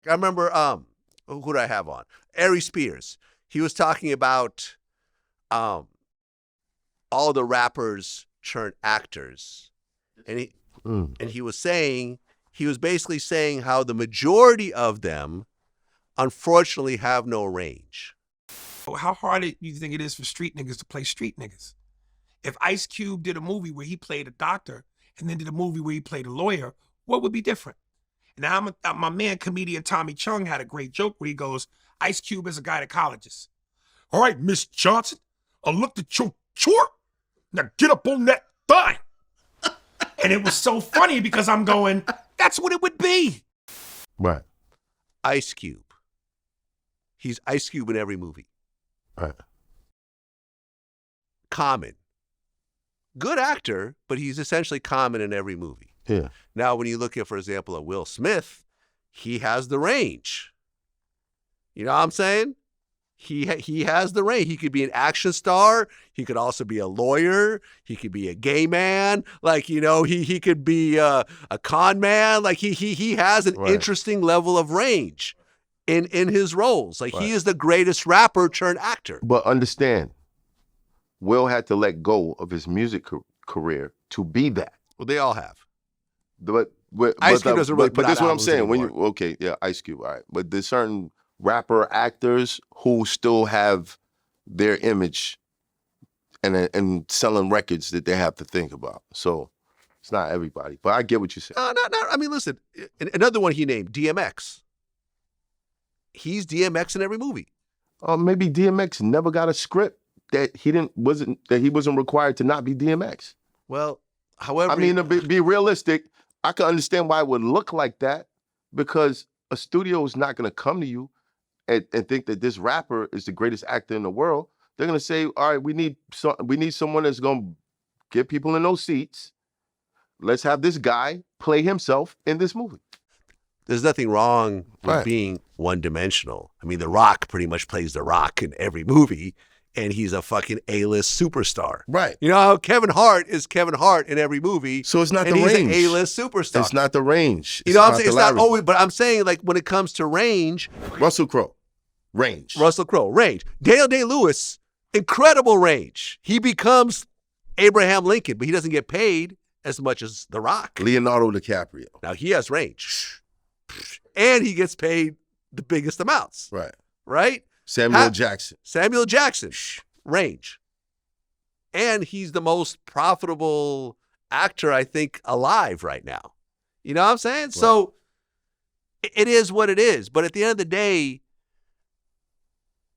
I remember, who did I have on? Aries Spears. He was talking about all the rappers turned actors. And he was basically saying how the majority of them unfortunately have no range. How hard do you think it is for street niggas to play street niggas? If Ice Cube did a movie where he played a doctor and then did a movie where he played a lawyer, what would be different? Now, my man, comedian Tommy Chung had a great joke where he goes, Ice Cube is a gynecologist. All right, Miss Johnson, I looked at your chart. Now get up on that thigh. And it was so funny because I'm going, that's what it would be. Right. Ice Cube. He's Ice Cube in every movie. Right. Common. Good actor, but he's essentially Common in every movie. Yeah. Now, when you look at, for example, a Will Smith, he has the range. You know what I'm saying? He has the range. He could be an action star. He could also be a lawyer. He could be a gay man. Like, you know, he could be a con man. Like he has an interesting level of range in his roles. Like he is the greatest rapper turned actor. But understand, Will had to let go of his music career to be that. Well, they all have. But Ice Cube doesn't really put out that's what I'm saying. anymore. Ice Cube, all right. But there's certain rapper actors who still have their image and selling records that they have to think about. So it's not everybody, but I get what you're saying. No. I mean, listen, another one he named, DMX. He's DMX in every movie. Maybe DMX never got a script that he wasn't required to not be DMX. Well, however, I mean, to be realistic, I can understand why it would look like that, because a studio is not going to come to you and think that this rapper is the greatest actor in the world. They're going to say, all right, we need someone that's going to get people in those seats. Let's have this guy play himself in this movie. There's nothing wrong with being one-dimensional. I mean, The Rock pretty much plays The Rock in every movie, and he's a fucking A-list superstar. Right. You know how Kevin Hart is Kevin Hart in every movie. So it's not the range. And he's an A-list superstar. It's not the range. You know what I'm saying? It's not always, but I'm saying, like, when it comes to range. Russell Crowe, range. Russell Crowe, range. Daniel Day-Lewis, incredible range. He becomes Abraham Lincoln, but he doesn't get paid as much as The Rock. Leonardo DiCaprio. Now, he has range. And he gets paid the biggest amounts. Right. Right? Samuel Jackson, range. And he's the most profitable actor, I think, alive right now. You know what I'm saying? Right. So it is what it is. But at the end of the day,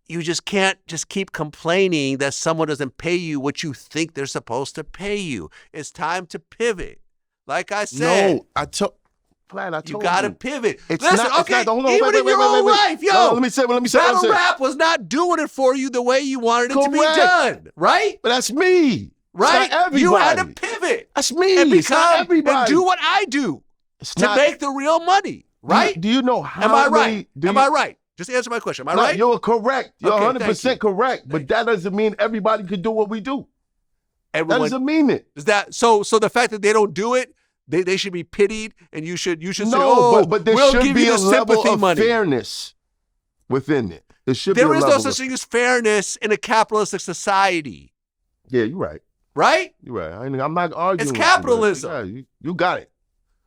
you just can't just keep complaining that someone doesn't pay you what you think they're supposed to pay you. It's time to pivot. Like I said. No, I told you. You gotta pivot. It's Listen, not, okay, hold on, even in your own life, yo. No, let me say battle rap was not doing it for you the way you wanted it to be done, right? But that's me. Right? It's not everybody. You had to pivot. That's me. And It's not everybody. And do what I do to make the real money, right? Do you know how Am I right? Am I right? Just answer my question. Am I right? You're correct. You're okay, 100% correct. But that doesn't mean everybody could do what we do. That doesn't mean it. Is that so the fact that they don't do it, they should be pitied, and you should say, but there should be a level of fairness within it. There is no such thing as fairness in a capitalistic society. Yeah, you're right. Right? You're right. I'm not arguing. It's capitalism. You got it.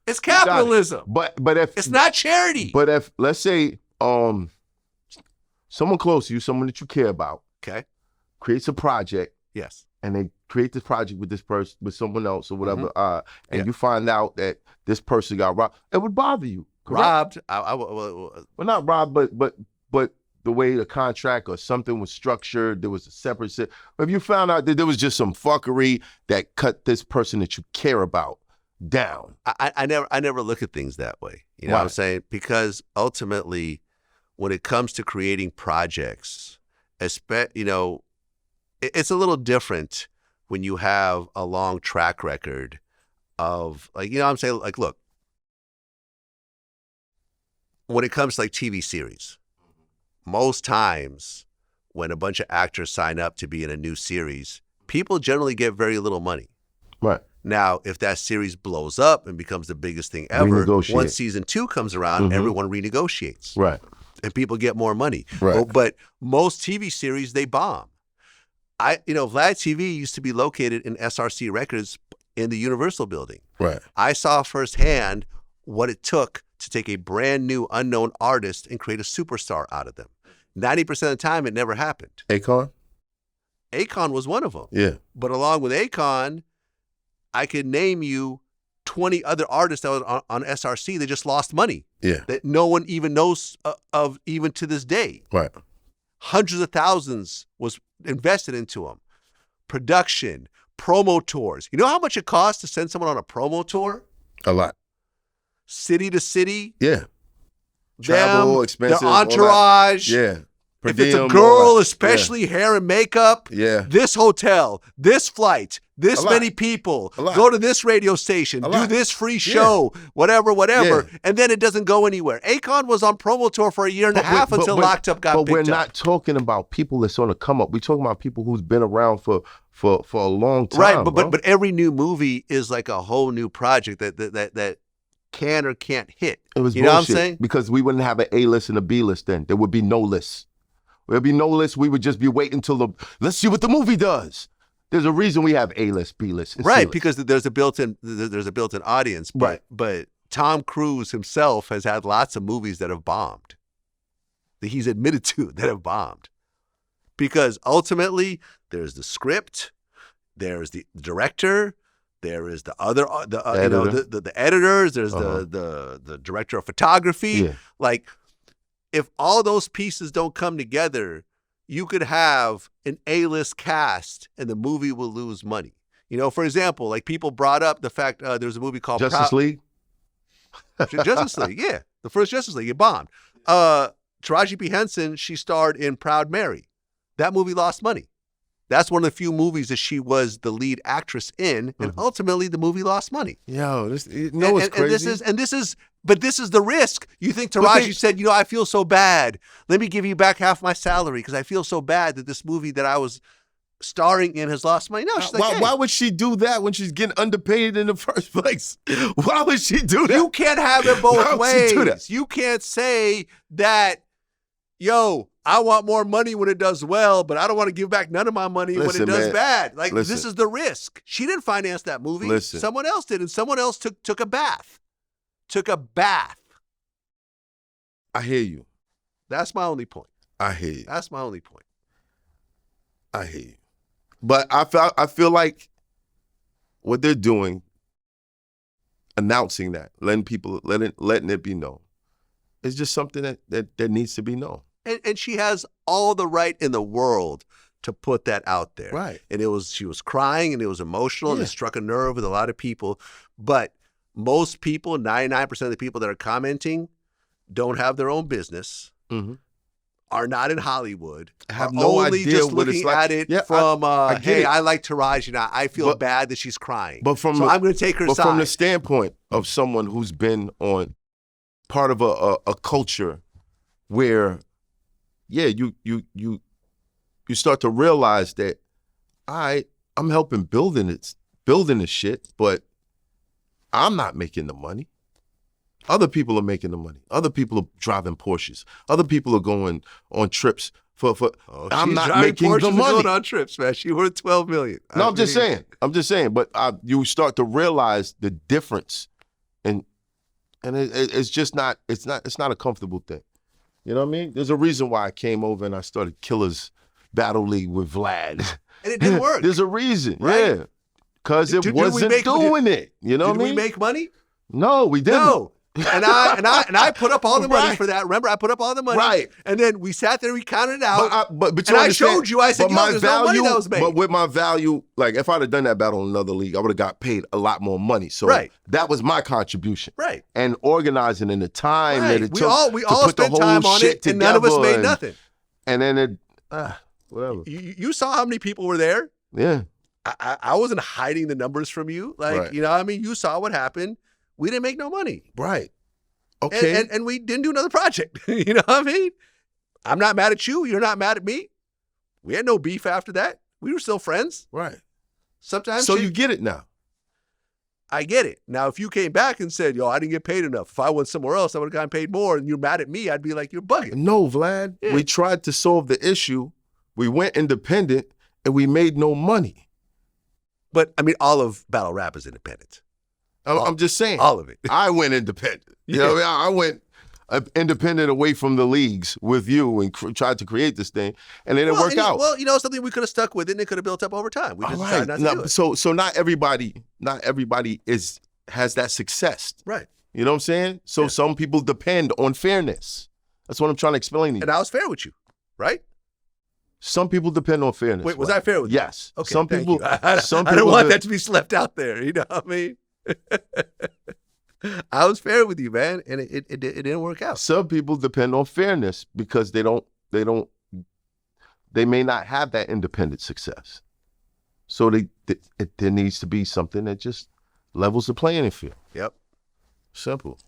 It's capitalism. But if it's not charity. But if, let's say, someone close to you, someone that you care about, okay, creates a project. Yes. And they create this project with this person, with someone else or whatever, and you find out that this person got robbed, it would bother you. Correct? Robbed? Well, not robbed, but the way the contract or something was structured, there was a separate. If you found out that there was just some fuckery that cut this person that you care about down, I never look at things that way. You know what I'm saying? Because ultimately, when it comes to creating projects, it's a little different when you have a long track record of, like, you know what I'm saying? Like, look, when it comes to like TV series, most times when a bunch of actors sign up to be in a new series, people generally get very little money. Right. Now, if that series blows up and becomes the biggest thing ever, Renegotiate. once season 2 comes around, everyone renegotiates. Right. And people get more money. Right. But most TV series, they bomb. Vlad TV used to be located in SRC Records in the Universal building. Right. I saw firsthand what it took to take a brand new unknown artist and create a superstar out of them. 90% of the time, it never happened. Akon? Akon was one of them. Yeah. But along with Akon, I could name you 20 other artists that were on SRC that just lost money. Yeah. That no one even knows of even to this day. Right. Hundreds of thousands was invested into them. Production, promo tours. You know how much it costs to send someone on a promo tour? A lot. City to city. Yeah. Travel, them, expenses. their entourage. Yeah. Per If it's a diem, all girl, that. especially hair and makeup, Yeah. this hotel, this flight, this A lot. many people, A lot. go to this radio station, A do lot. this free show, whatever, Yeah. and then it doesn't go anywhere. Akon was on promo tour for a year and a half until Locked Up got But picked we're up. not talking about people that's on the come up. We're talking about people who's been around for a long time. Right, bro. but every new movie is like a whole new project that can or can't hit. It was you know what I'm bullshit, saying? because we wouldn't have an A list and a B list then. There would be no list. There'd be no list. We would just be waiting till let's see what the movie does. There's a reason we have A list, B list, and C Right, list. because there's a built-in audience. But, Right. But Tom Cruise himself has had lots of movies that have bombed. That he's admitted to that have bombed. Because ultimately, there's the script, there's the director, there is the other the editors, there's the director of photography. Yeah. Like, if all those pieces don't come together, you could have an A-list cast and the movie will lose money. You know, for example, like people brought up the fact there's a movie called Justice League? Justice League, yeah. The first Justice League, it bombed. Taraji P. Henson, she starred in Proud Mary. That movie lost money. That's one of the few movies that she was the lead actress in, and ultimately the movie lost money. Yo, it's crazy. And this is the risk. You think Taraji said, I feel so bad. Let me give you back half my salary because I feel so bad that this movie that I was starring in has lost money. No, she's like, why would she do that when she's getting underpaid in the first place? Why would she do that? You can't have it Why both would she do that? ways. You can't say that, I want more money when it does well, but I don't want to give back none of my money when it does bad. Like, this is the risk. She didn't finance that movie. Someone else did, and someone else took a bath. Took a bath. I hear you. That's my only point. I hear you. That's my only point. I hear you. But I feel like what they're doing, announcing that, letting it be known, is just something that needs to be known. And she has all the right in the world to put that out there. Right. And she was crying and it was emotional and it struck a nerve with a lot of people. But most people, 99% of the people that are commenting, don't have their own business, are not in Hollywood, have are no only idea just what looking it's like. at it Yeah, from, I get hey, it. I like Taraji, I feel bad that she's crying. But so I'm going to take her But side. from the standpoint of someone who's been on part of a culture where, you start to realize that I'm helping building this shit, but I'm not making the money. Other people are making the money. Other people are driving Porsches. Other people are going on trips for I'm not making Porsches the and money. going on trips, man. She worth $12 million. No, I'm just saying. But you start to realize the difference, and it's just not. It's not a comfortable thing. You know what I mean? There's a reason why I came over and I started Killers Battle League with Vlad. And it didn't work. There's a reason, Right? yeah. Because it Did we wasn't make- doing it. You know what I Did mean? we make money? No, we didn't. No. And I put up all the money Right. for that. Remember, I put up all the money. Right. And then we sat there, we counted it out. But you and I understand- showed you, I said, but my there's no money that was made. But with my value, like if I'd have done that battle in another league, I would have got paid a lot more money. So Right. that was my contribution. Right. And organizing and the time that it We took all to put spent the whole time on shit it, and none of us together made and- nothing. And then it, whatever. You saw how many people were there. Yeah. I wasn't hiding the numbers from you. Like, Right. you know what I mean? You saw what happened. We didn't make no money. Right. Okay. And we didn't do another project. You know what I mean? I'm not mad at you. You're not mad at me. We had no beef after that. We were still friends. Right. Sometimes. So you get it now. I get it. Now, if you came back and said, yo, I didn't get paid enough. If I went somewhere else, I would have gotten paid more, and you're mad at me, I'd be like, you're bugging. No, Vlad. Yeah. We tried to solve the issue. We went independent, and we made no money. But, I mean, all of battle rap is independent. I'm just saying. All of it. I went independent. You know what I mean? I went independent away from the leagues with you and tried to create this thing, and it didn't work out. Well, you know, something we could have stuck with it and it could have built up over time. We just decided not to do it. So not everybody has that success. Right. You know what I'm saying? So some people depend on fairness. That's what I'm trying to explain to you. And I was fair with you, right? Some people depend on fairness. Wait, was I fair with you? Yes. Okay, some thank people. you. I don't want that to be left out there. You know what I mean? I was fair with you, man, and it didn't work out. Some people depend on fairness because they may not have that independent success. So there needs to be something that just levels the playing field. Yep. Simple.